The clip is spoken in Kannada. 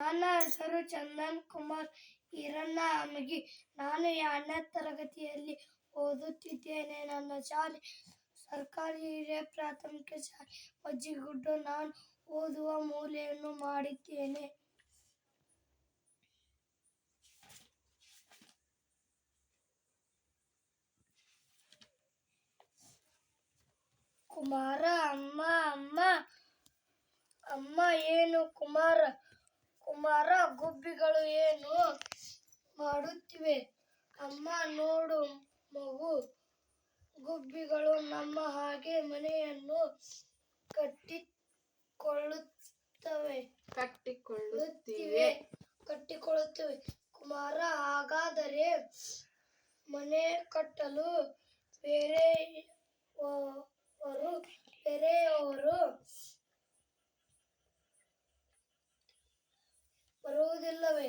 ನನ್ನ ಹೆಸರು ಚಂದನ್ ಕುಮಾರ್ ಈರಣ್ಣ ಅಮಗಿ. ನಾನು 2ನೇ ತರಗತಿಯಲ್ಲಿ ಓದುತ್ತಿದ್ದೇನೆ. ನನ್ನ ಶಾಲೆ ಸರ್ಕಾರಿ ಹಿರಿಯ ಪ್ರಾಥಮಿಕ ಶಾಲೆ ಮಜ್ಜಿಗುಡ್ಡು. ನಾನು ಓದುವ ಮೂಲೆಯನ್ನು ಮಾಡಿದ್ದೇನೆ. ಕುಮಾರ ಅಮ್ಮ ಅಮ್ಮ ಅಮ್ಮ ಏನು ಕುಮಾರ ಕುಮಾರ ಗುಬ್ಬಿಗಳು ಏನು ಮಾಡುತ್ತಿವೆ? ಅಮ್ಮ ನೋಡು ಮಗು, ಗುಬ್ಬಿಗಳು ನಮ್ಮ ಹಾಗೆ ಮನೆಯನ್ನು ಕಟ್ಟಿಕೊಳ್ಳುತ್ತಿವೆ. ಕುಮಾರ ಹಾಗಾದರೆ ಮನೆ ಕಟ್ಟಲು ಬೇರೆಯವರು ಬರುವುದಿಲ್ಲವೇ?